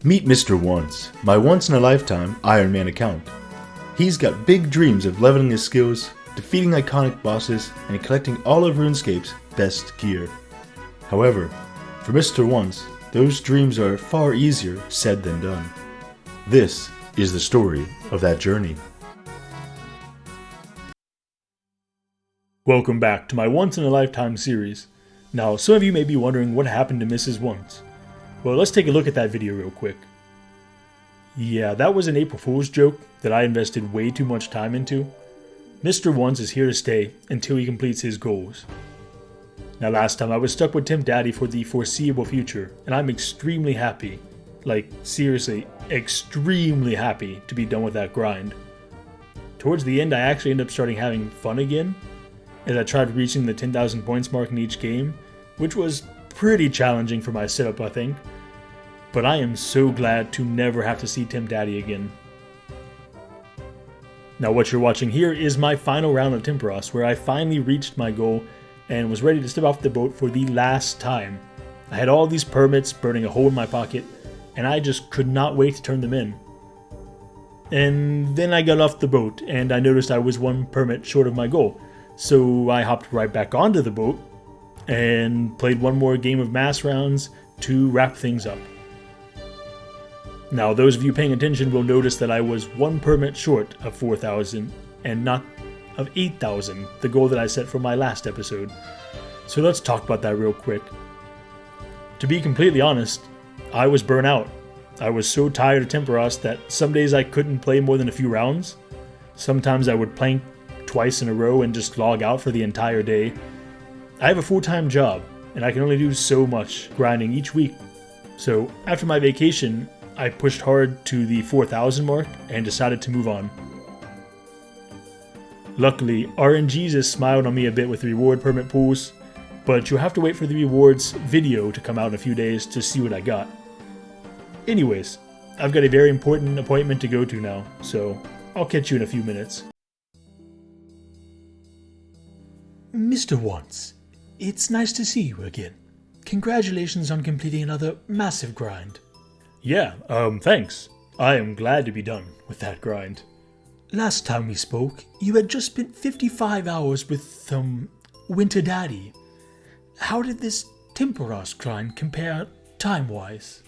Meet Mr. Once, my once-in-a-lifetime Ironman account. He's got big dreams of leveling his skills, defeating iconic bosses, and collecting all of RuneScape's best gear. However, for Mr. Once, those dreams are far easier said than done. This is the story of that journey. Welcome back to my once-in-a-lifetime series. Now, some of you may be wondering what happened to Mrs. Once. Well, let's take a look at that video real quick. Yeah, that was an April Fool's joke that I invested way too much time into. Mr. Once is here to stay until he completes his goals. Now last time I was stuck with Temp Daddy for the foreseeable future, and I'm extremely happy, like seriously, extremely happy to be done with that grind. Towards the end I actually ended up starting having fun again, as I tried reaching the 10,000 points mark in each game, which was pretty challenging for my setup, I think. But I am so glad to never have to see Temp Daddy again. Now what you're watching here is my final round of Temporos, where I finally reached my goal and was ready to step off the boat for the last time. I had all these permits burning a hole in my pocket, and I just could not wait to turn them in. And then I got off the boat, and I noticed I was one permit short of my goal, so I hopped right back onto the boat and played one more game of mass rounds to wrap things up. Now those of you paying attention will notice that I was one permit short of 4,000 and not of 8,000, the goal that I set for my last episode. So let's talk about that real quick. To be completely honest, I was burnt out. I was so tired of Temporos that some days I couldn't play more than a few rounds. Sometimes I would plank twice in a row and just log out for the entire day. I have a full-time job, and I can only do so much grinding each week. So after my vacation, I pushed hard to the 4,000 mark and decided to move on. Luckily, RNGesus smiled on me a bit with reward permit pools, but you'll have to wait for the rewards video to come out in a few days to see what I got. Anyways, I've got a very important appointment to go to now, so I'll catch you in a few minutes. Mr. Once, it's nice to see you again. Congratulations on completing another massive grind. Yeah, thanks. I am glad to be done with that grind. Last time we spoke, you had just spent 55 hours with, Winter Daddy. How did this Temporos grind compare time-wise?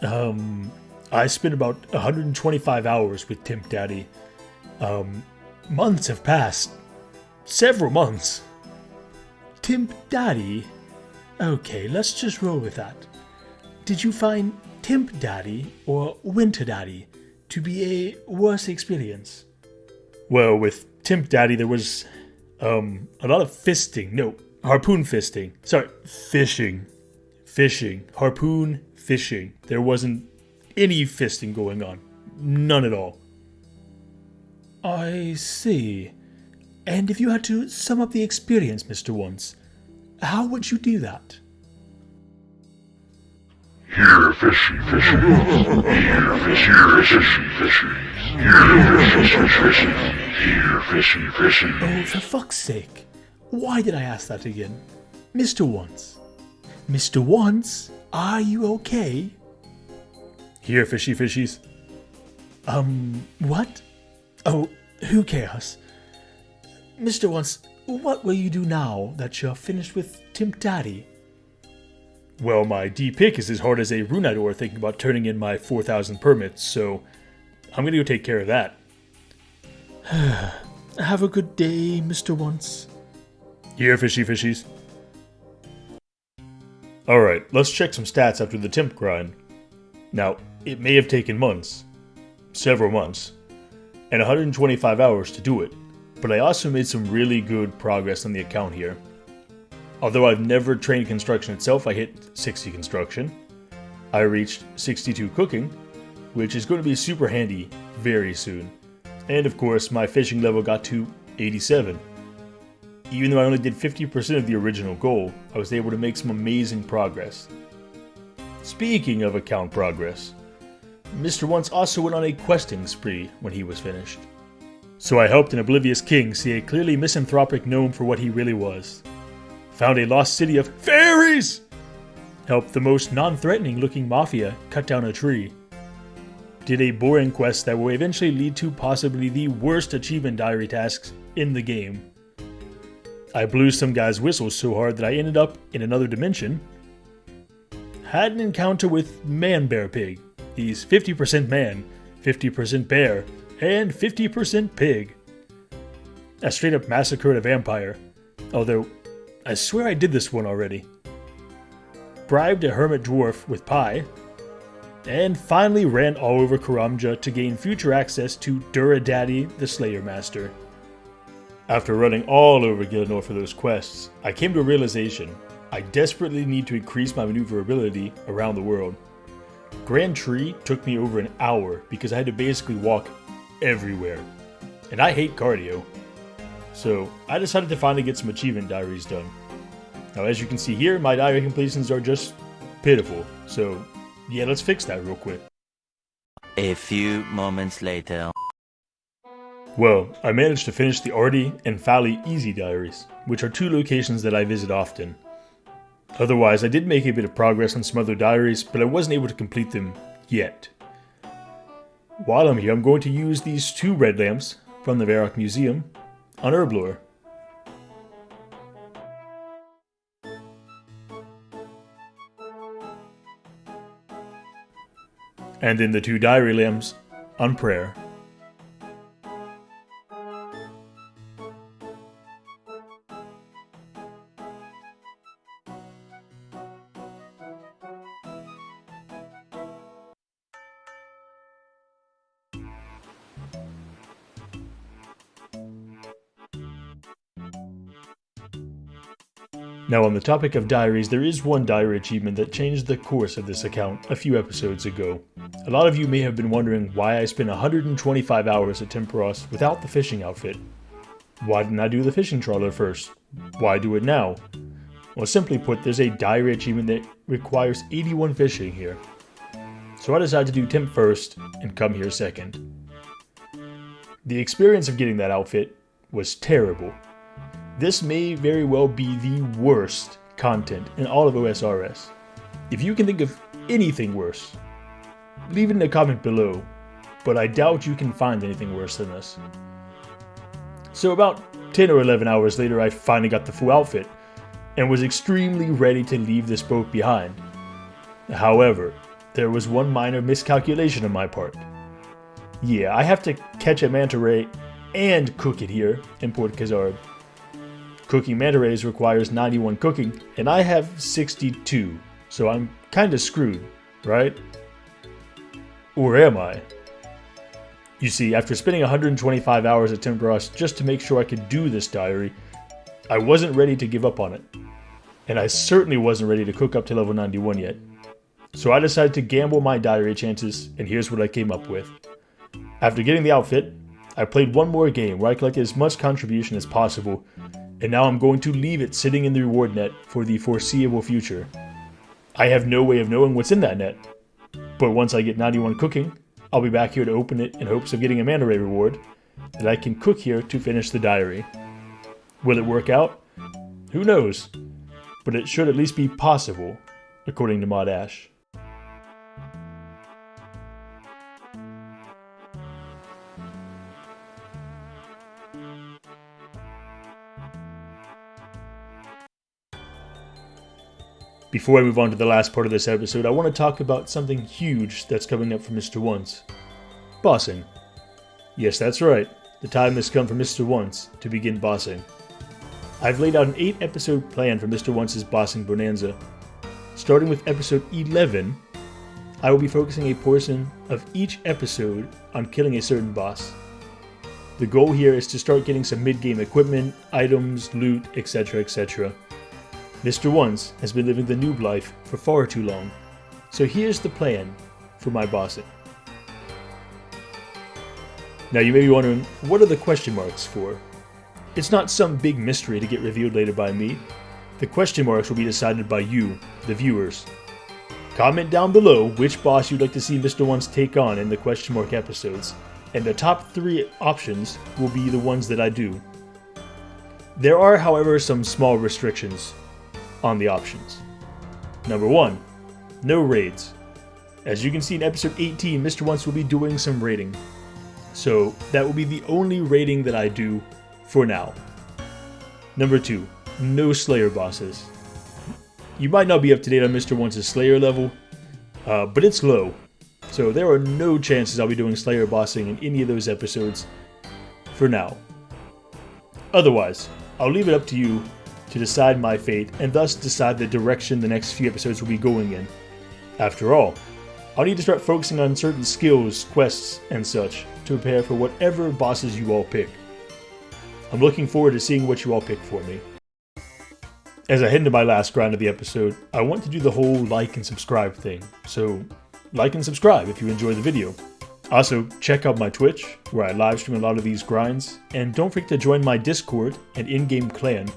I spent about 125 hours with Temp Daddy. Months have passed. Several months. Temp Daddy? Okay, let's just roll with that. Did you find Temp Daddy or Winter Daddy to be a worse experience? Well, with Temp Daddy there was a lot of fisting. No, harpoon fisting. Sorry, fishing. Harpoon fishing. There wasn't any fisting going on. None at all. I see. And if you had to sum up the experience, Mr. Once, how would you do that? Here, fishy, fishy. Here, fishy, fishy, fishy. Here, fishy, fishy. Here, fishy, fishy. Oh, for fuck's sake. Why did I ask that again? Mr. Once. Mr. Once, are you okay? Here, fishy, fishies. What? Oh, who cares? Mr. Once, what will you do now that you're finished with Temp Daddy? Well, my D-pick is as hard as a Runeador thinking about turning in my 4,000 permits, so I'm gonna go take care of that. Have a good day, Mr. Once. Here, fishy fishies. Alright, let's check some stats after the temp grind. Now, it may have taken months, several months, and 125 hours to do it, but I also made some really good progress on the account here. Although I've never trained construction itself, I hit 60 construction. I reached 62 cooking, which is going to be super handy very soon. And of course, my fishing level got to 87. Even though I only did 50% of the original goal, I was able to make some amazing progress. Speaking of account progress, Mr. Once also went on a questing spree when he was finished. So I helped an oblivious king see a clearly misanthropic gnome for what he really was. Found a lost city of fairies! Helped the most non-threatening looking mafia cut down a tree. Did a boring quest that will eventually lead to possibly the worst achievement diary tasks in the game. I blew some guy's whistle so hard that I ended up in another dimension. Had an encounter with Man Bear Pig. He's 50% man, 50% bear, and 50% pig. I straight up massacred a vampire, although I swear I did this one already. Bribed a hermit dwarf with pie, and finally ran all over Karamja to gain future access to Duradaddy the Slayer Master. After running all over Gilnor for those quests, I came to a realization: I desperately need to increase my maneuverability around the world. Grand Tree took me over an hour because I had to basically walk everywhere, and I hate cardio. So I decided to finally get some achievement diaries done. Now as you can see here, my diary completions are just pitiful, so yeah, let's fix that real quick. A few moments later. Well, I managed to finish the Artie and Fally Easy diaries, which are two locations that I visit often. Otherwise, I did make a bit of progress on some other diaries, but I wasn't able to complete them yet. While I'm here, I'm going to use these two red lamps from the Varrock Museum on Herblore. And then the two diary lamps on Prayer. Now on the topic of diaries, there is one diary achievement that changed the course of this account a few episodes ago. A lot of you may have been wondering why I spent 125 hours at Temperos without the fishing outfit. Why didn't I do the fishing trawler first? Why do it now? Well, simply put, there's a diary achievement that requires 81 fishing here. So I decided to do Temp first and come here second. The experience of getting that outfit was terrible. This may very well be the worst content in all of OSRS. If you can think of anything worse, leave it in a comment below, but I doubt you can find anything worse than this. So about 10 or 11 hours later, I finally got the full outfit, and was extremely ready to leave this boat behind. However, there was one minor miscalculation on my part. Yeah, I have to catch a manta ray and cook it here in Port Khazard. Cooking manta rays requires 91 cooking, and I have 62, so I'm kinda screwed, right? Or am I? You see, after spending 125 hours at Temperos just to make sure I could do this diary, I wasn't ready to give up on it. And I certainly wasn't ready to cook up to level 91 yet. So I decided to gamble my diary chances, and here's what I came up with. After getting the outfit, I played one more game where I collected as much contribution as possible, and now I'm going to leave it sitting in the reward net for the foreseeable future. I have no way of knowing what's in that net, but once I get 91 cooking, I'll be back here to open it in hopes of getting a manta ray reward that I can cook here to finish the diary. Will it work out? Who knows, but it should at least be possible, according to Mod Ash. Before I move on to the last part of this episode, I want to talk about something huge that's coming up for Mr. Once. Bossing. Yes, that's right. The time has come for Mr. Once to begin bossing. I've laid out an 8-episode plan for Mr. Once's bossing bonanza. Starting with episode 11, I will be focusing a portion of each episode on killing a certain boss. The goal here is to start getting some mid-game equipment, items, loot, etc, etc. Mr. Once has been living the noob life for far too long, so here's the plan for my bossing. Now you may be wondering, what are the question marks for? It's not some big mystery to get revealed later by me. The question marks will be decided by you, the viewers. Comment down below which boss you'd like to see Mr. Once take on in the question mark episodes, and the top 3 options will be the ones that I do. There are, however, some small restrictions on the options. Number 1, no raids. As you can see in episode 18, Mr. Once will be doing some raiding. So that will be the only raiding that I do for now. Number 2, no Slayer bosses. You might not be up to date on Mr. Once's Slayer level, but it's low. So there are no chances I'll be doing Slayer bossing in any of those episodes for now. Otherwise, I'll leave it up to you to decide my fate and thus decide the direction the next few episodes will be going in. After all, I'll need to start focusing on certain skills, quests, and such to prepare for whatever bosses you all pick. I'm looking forward to seeing what you all pick for me. As I head into my last grind of the episode, I want to do the whole like and subscribe thing, so like and subscribe if you enjoy the video. Also, check out my Twitch, where I live stream a lot of these grinds, and don't forget to join my Discord and in-game clan.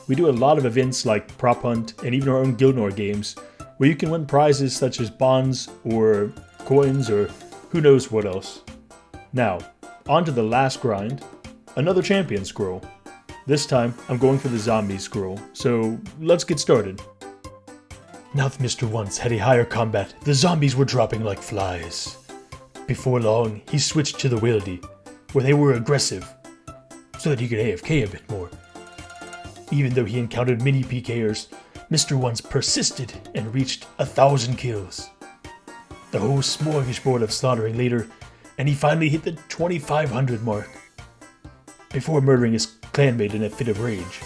We do a lot of events like Prop Hunt and even our own Guildnor games, where you can win prizes such as bonds or coins or who knows what else. Now, on to the last grind, another champion scroll. This time, I'm going for the zombie scroll, so let's get started. Now that Mr. Once had a higher combat, the zombies were dropping like flies. Before long, he switched to the Wildy, where they were aggressive, so that he could AFK a bit more. Even though he encountered many PKers, Mr. Once persisted and reached 1,000 kills. The whole smorgasbord of slaughtering later, and he finally hit the 2,500 mark, before murdering his clanmate in a fit of rage.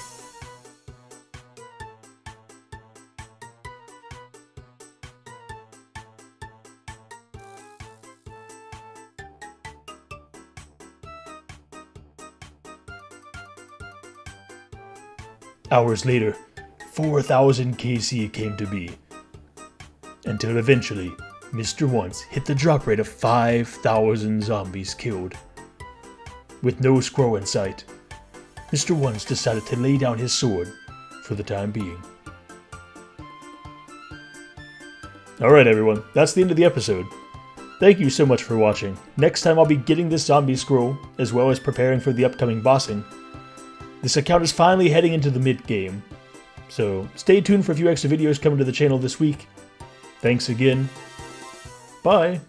Hours later, 4,000 KC came to be, until eventually, Mr. Once hit the drop rate of 5,000 zombies killed. With no scroll in sight, Mr. Once decided to lay down his sword for the time being. Alright everyone, that's the end of the episode. Thank you so much for watching. Next time I'll be getting this zombie scroll, as well as preparing for the upcoming bossing. This account is finally heading into the mid-game, so stay tuned for a few extra videos coming to the channel this week. Thanks again. Bye!